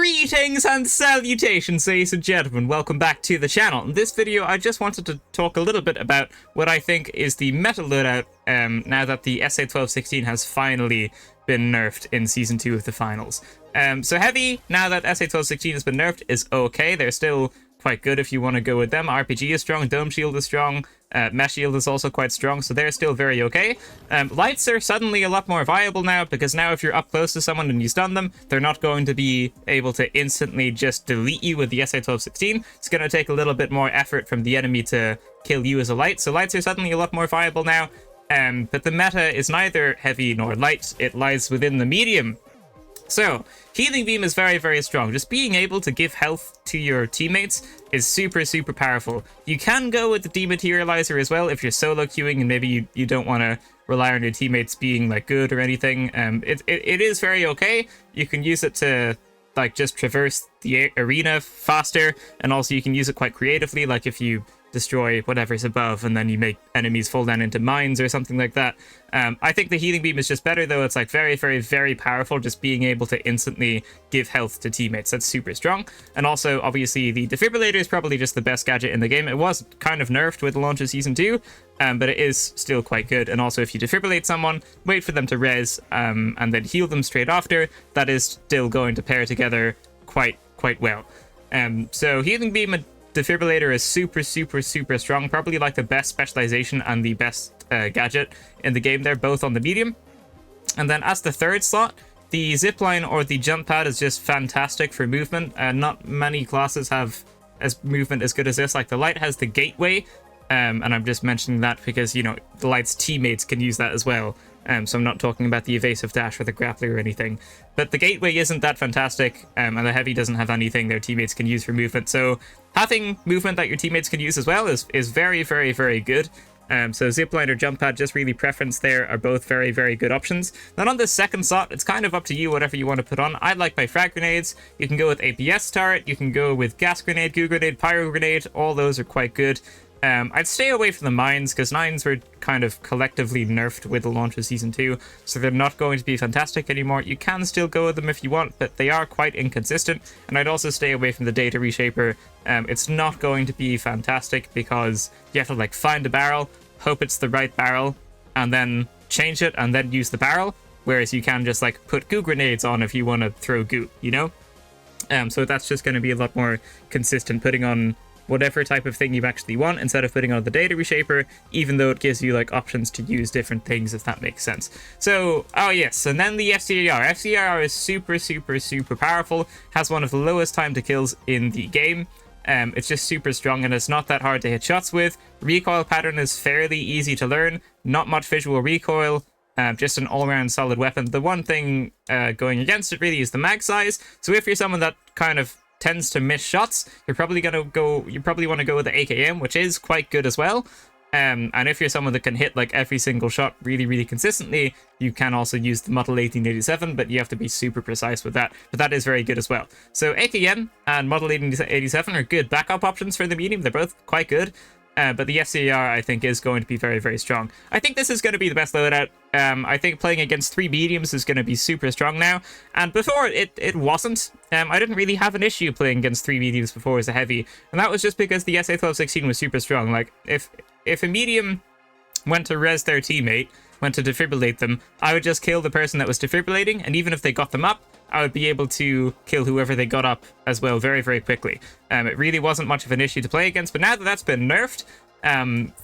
Greetings and salutations, ladies and gentlemen. Welcome back to the channel. In this video, I just wanted to talk a little bit about what I think is the meta loadout now that the SA-1216 has finally been nerfed in Season 2 of the finals. So Heavy, now that SA-1216 has been nerfed, is okay. They're still quite good if you want to go with them. RPG is strong, Dome Shield is strong, Mesh Shield is also quite strong, so they're still very okay. Lights are suddenly a lot more viable now, because now if you're up close to someone and you stun them, they're not going to be able to instantly just delete you with the SA-1216. It's going to take a little bit more effort from the enemy to kill you as a light, so lights are suddenly a lot more viable now. But the meta is neither heavy nor light, it lies within the medium. So, Healing Beam is very, very strong. Just being able to give health to your teammates is super, super powerful. You can go with the Dematerializer as well if you're solo queuing and maybe you don't want to rely on your teammates being like good or anything. It is very okay. You can use it to like just traverse the arena faster, and also you can use it quite creatively, like if you destroy whatever's above and then you make enemies fall down into mines or something like that. I think the Healing Beam is just better though. It's like very, very, very powerful, just being able to instantly give health to teammates. That's super strong. And also obviously the Defibrillator is probably just the best gadget in the game. It was kind of nerfed with the launch of Season 2, but it is still quite good. And also if you defibrillate someone, wait for them to res, and then heal them straight after, that is still going to pair together quite well. So Healing Beam and Defibrillator is super, super, super strong. Probably like the best specialization and the best gadget in the game. They're both on the medium. And then as the third slot, the zipline or the jump pad is just fantastic for movement. Not many classes have movement as good as this. Like the light has the gateway, and I'm just mentioning that because, you know, the light's teammates can use that as well. So I'm not talking about the evasive dash or the grappler or anything. But the gateway isn't that fantastic, and the heavy doesn't have anything their teammates can use for movement. So having movement that your teammates can use as well is very, very, very good. So zipline or jump pad, just really preference there, are both very, very good options. Then on the second slot, it's kind of up to you, whatever you want to put on. I like my frag grenades. You can go with APS turret, you can go with gas grenade, goo grenade, pyro grenade. All those are quite good. I'd stay away from the mines, because mines were kind of collectively nerfed with the launch of Season 2, so they're not going to be fantastic anymore. You can still go with them if you want, but they are quite inconsistent, and I'd also stay away from the data reshaper. It's not going to be fantastic, because you have to like find a barrel, hope it's the right barrel, and then change it, and then use the barrel, whereas you can just like put goo grenades on if you want to throw goo, you know? So that's just going to be a lot more consistent, putting on whatever type of thing you actually want instead of putting on the data reshaper, even though it gives you like options to use different things, if that makes sense. So, oh yes, and then the FCAR. FCAR is super, super, super powerful, has one of the lowest time to kills in the game. It's just super strong and it's not that hard to hit shots with. Recoil pattern is fairly easy to learn, not much visual recoil. Just an all-around solid weapon. The one thing going against it really is the mag size. So if you're someone that kind of tends to miss shots, you probably want to go with the AKM, which is quite good as well. And if you're someone that can hit like every single shot really, really consistently, you can also use the Model 1887, but you have to be super precise with that. But that is very good as well. So AKM and Model 1887 are good backup options for the medium. They're both quite good. But the FCAR, I think, is going to be very, very strong. I think this is going to be the best loadout. I think playing against 3 mediums is going to be super strong now. And before, it wasn't. I didn't really have an issue playing against 3 mediums before as a heavy. And that was just because the SA-1216 was super strong. Like, if a medium went to res their teammate, went to defibrillate them, I would just kill the person that was defibrillating. And even if they got them up, I would be able to kill whoever they got up as well very, very quickly. It really wasn't much of an issue to play against, but now that that's been nerfed,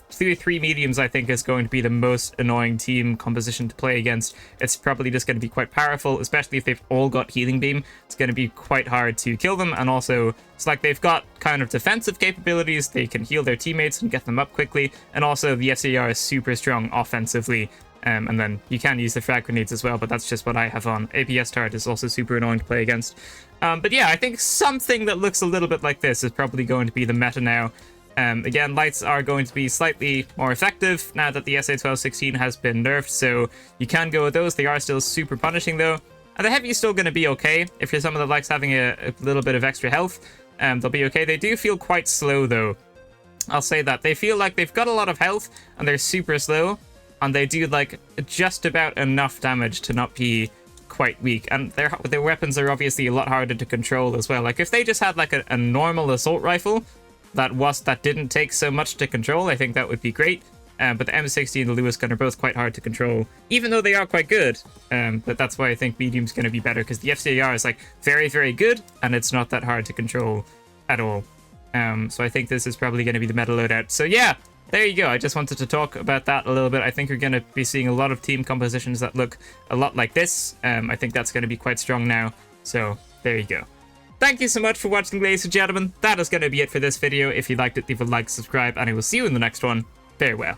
3 mediums I think is going to be the most annoying team composition to play against. It's probably just going to be quite powerful, especially if they've all got Healing Beam. It's going to be quite hard to kill them, and also it's like they've got kind of defensive capabilities. They can heal their teammates and get them up quickly, and also the FCR is super strong offensively. And then you can use the frag grenades as well, but that's just what I have on. APS turret is also super annoying to play against. But yeah, I think something that looks a little bit like this is probably going to be the meta now. Again, lights are going to be slightly more effective now that the SA-1216 has been nerfed, so you can go with those. They are still super punishing though. And the heavy is still going to be okay. If you're someone that likes having a little bit of extra health, they'll be okay. They do feel quite slow though. I'll say that. They feel like they've got a lot of health and they're super slow. And they do like just about enough damage to not be quite weak, and their weapons are obviously a lot harder to control as well. Like, if they just had like a normal assault rifle that didn't take so much to control, I think that would be great. But the M60 and the Lewis gun are both quite hard to control, even though they are quite good. But that's why I think medium's going to be better, because the FCAR is like very, very good, and it's not that hard to control at all. So I think this is probably going to be the meta loadout. So yeah, there you go. I just wanted to talk about that a little bit. I think we're going to be seeing a lot of team compositions that look a lot like this. I think that's going to be quite strong now. So there you go. Thank you so much for watching, ladies and gentlemen. That is going to be it for this video. If you liked it, leave a like, subscribe, and I will see you in the next one. Farewell.